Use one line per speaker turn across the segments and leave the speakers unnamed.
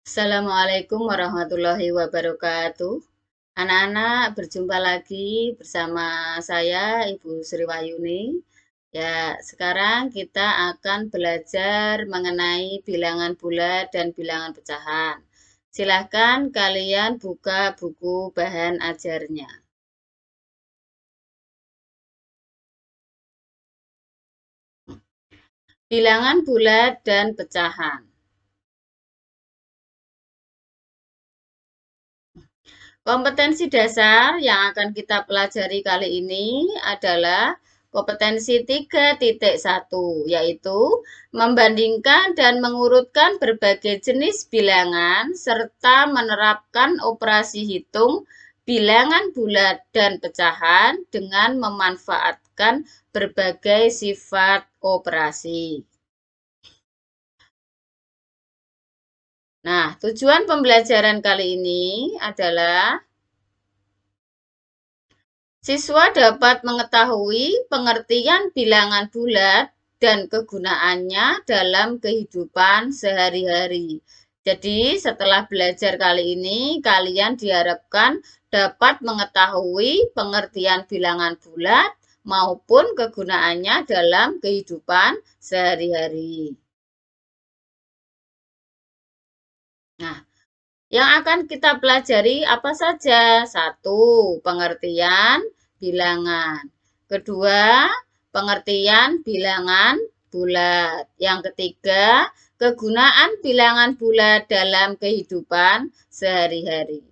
Assalamualaikum warahmatullahi wabarakatuh. Anak-anak, berjumpa lagi bersama saya, Ibu Sri Wahyuni. Ya, sekarang kita akan belajar mengenai bilangan bulat dan bilangan pecahan. Silahkan kalian buka buku bahan ajarnya. Bilangan bulat dan pecahan. Kompetensi dasar yang akan kita pelajari kali ini adalah kompetensi 3.1, yaitu membandingkan dan mengurutkan berbagai jenis bilangan serta menerapkan operasi hitung bilangan bulat dan pecahan dengan memanfaatkan berbagai sifat operasi. Nah, tujuan pembelajaran kali ini adalah siswa dapat mengetahui pengertian bilangan bulat dan kegunaannya dalam kehidupan sehari-hari. Jadi, setelah belajar kali ini, kalian diharapkan dapat mengetahui pengertian bilangan bulat maupun kegunaannya dalam kehidupan sehari-hari. Nah, yang akan kita pelajari apa saja? Satu, pengertian bilangan. Kedua, pengertian bilangan bulat. Yang ketiga, kegunaan bilangan bulat dalam kehidupan sehari-hari.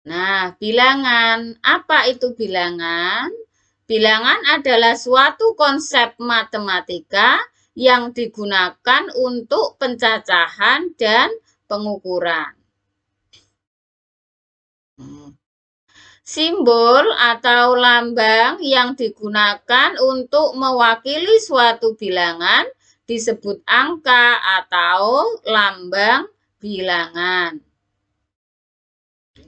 Nah, bilangan. Apa itu bilangan? Bilangan adalah suatu konsep matematika yang digunakan untuk pencacahan dan pengukuran. Simbol atau lambang yang digunakan untuk mewakili suatu bilangan disebut angka atau lambang bilangan.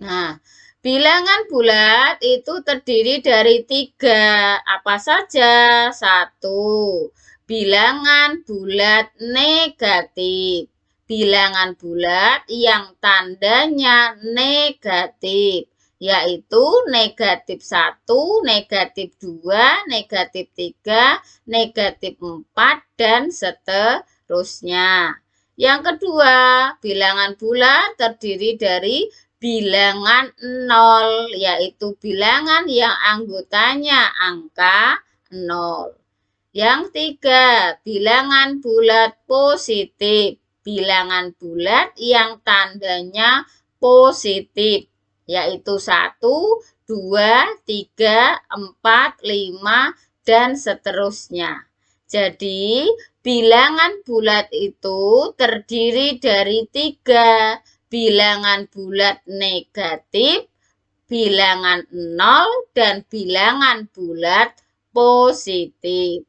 Nah, bilangan bulat itu terdiri dari tiga. Apa saja? Satu, bilangan bulat negatif. Bilangan bulat yang tandanya negatif, yaitu negatif 1, negatif 2, negatif 3, negatif 4, dan seterusnya. Yang kedua, bilangan bulat terdiri dari bilangan 0, yaitu bilangan yang anggotanya angka 0. Yang tiga, bilangan bulat positif. Bilangan bulat yang tandanya positif, yaitu 1, 2, 3, 4, 5, dan seterusnya. Jadi, bilangan bulat itu terdiri dari tiga. Bilangan bulat negatif, bilangan 0, dan bilangan bulat positif.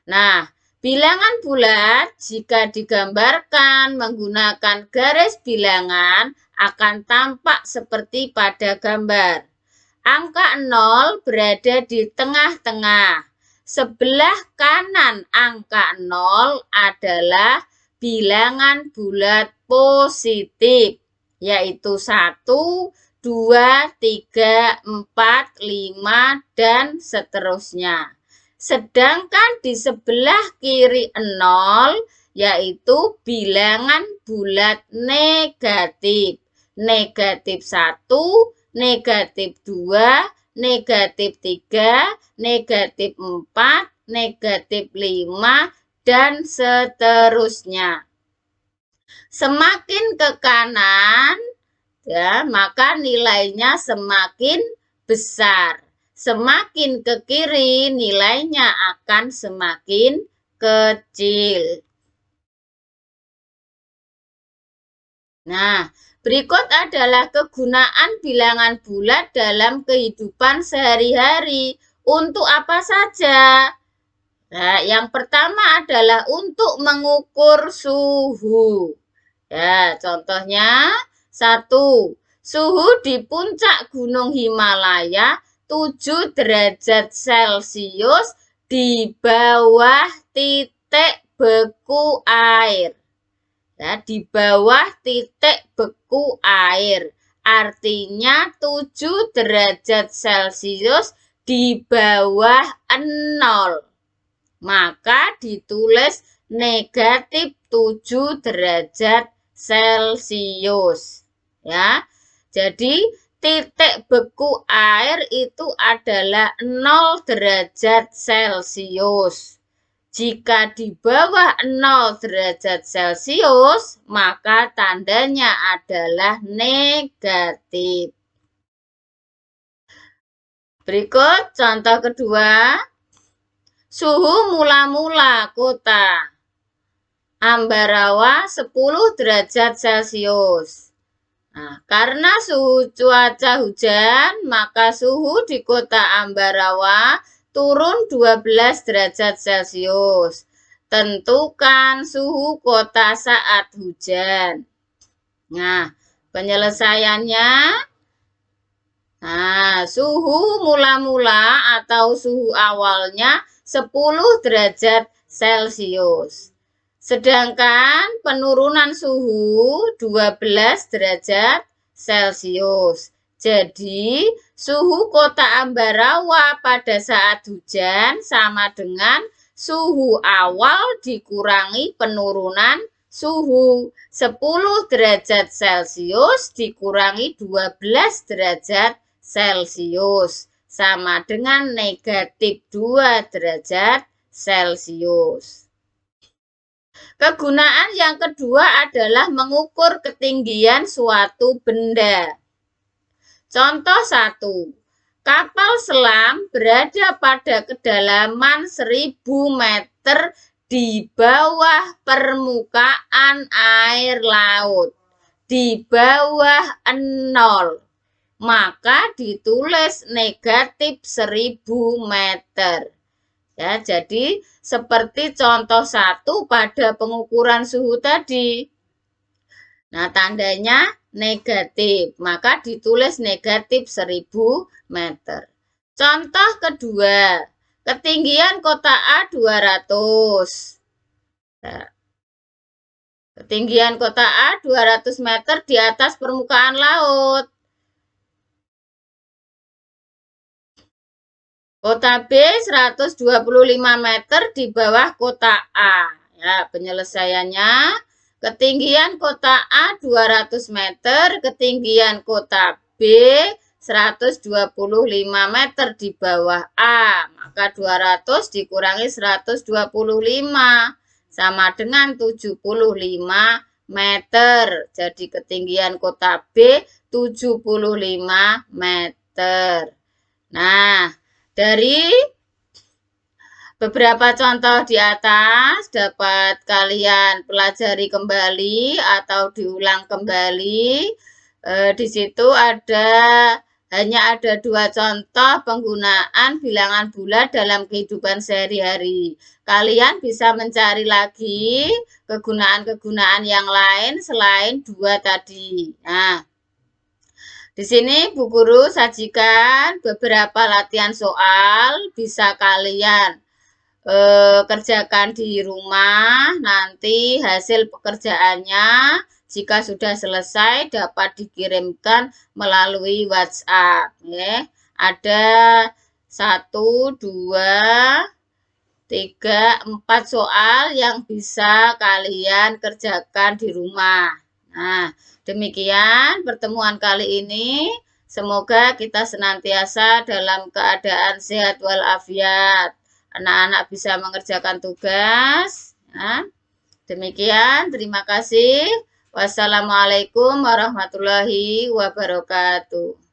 Nah, bilangan bulat jika digambarkan menggunakan garis bilangan akan tampak seperti pada gambar. Angka 0 berada di tengah-tengah. Sebelah kanan angka 0 adalah bilangan bulat positif, yaitu 1, 2, 3, 4, 5, dan seterusnya. Sedangkan di sebelah kiri 0, yaitu bilangan bulat negatif. Negatif 1, negatif 2, negatif 3, negatif 4, negatif 5, dan seterusnya. Semakin ke kanan, ya, maka nilainya semakin besar. Semakin ke kiri, nilainya akan semakin kecil. Nah, berikut adalah kegunaan bilangan bulat dalam kehidupan sehari-hari. Untuk apa saja? Nah, yang pertama adalah untuk mengukur suhu. Ya, contohnya 1. Suhu di puncak Gunung Himalaya 7 derajat Celcius di bawah titik beku air. Ya, di bawah titik beku air. Artinya 7 derajat Celcius di bawah 0. Maka ditulis negatif 7 derajat Celcius. Ya. Jadi titik beku air itu adalah 0 derajat Celcius. Jika di bawah 0 derajat Celcius, maka tandanya adalah negatif. Berikut contoh kedua. Suhu mula-mula kota Ambarawa 10 derajat Celcius. Nah, karena suhu cuaca hujan, maka suhu di kota Ambarawa turun 12 derajat Celcius. Tentukan suhu kota saat hujan. Nah, penyelesaiannya, suhu mula-mula atau suhu awalnya 10 derajat Celcius. Sedangkan penurunan suhu 12 derajat Celcius. Jadi, suhu kota Ambarawa pada saat hujan sama dengan suhu awal dikurangi penurunan suhu. 10 derajat Celcius dikurangi 12 derajat Celcius. Sama dengan negatif 2 derajat Celcius. Kegunaan yang kedua adalah mengukur ketinggian suatu benda. Contoh 1. Kapal selam berada pada kedalaman 1000 meter di bawah permukaan air laut. Di bawah 0. Maka ditulis negatif 1000 meter. Ya, jadi seperti contoh 1 pada pengukuran suhu tadi. Nah, tandanya negatif, maka ditulis negatif 1000 meter. Contoh kedua, ketinggian kota A 200. Nah, ketinggian kota A 200 meter di atas permukaan laut. Kota B 125 meter di bawah kota A. Ya, penyelesaiannya. Ketinggian kota A 200 meter, ketinggian kota B 125 meter di bawah A. Maka 200 dikurangi 125 sama dengan 75 meter. Jadi ketinggian kota B 75 meter. Nah, dari beberapa contoh di atas dapat kalian pelajari kembali atau diulang kembali. Di situ hanya ada 2 contoh penggunaan bilangan bulat dalam kehidupan sehari-hari. Kalian bisa mencari lagi kegunaan-kegunaan yang lain selain 2 tadi. Nah, di sini Bu Guru sajikan beberapa latihan soal, bisa kalian kerjakan di rumah. Nanti hasil pekerjaannya jika sudah selesai dapat dikirimkan melalui WhatsApp. Ya. Ada 1, 2, 3, 4 soal yang bisa kalian kerjakan di rumah. Nah, demikian pertemuan kali ini. Semoga kita senantiasa dalam keadaan sehat walafiat. Anak-anak bisa mengerjakan tugas. Ya. Demikian, terima kasih. Wassalamualaikum warahmatullahi wabarakatuh.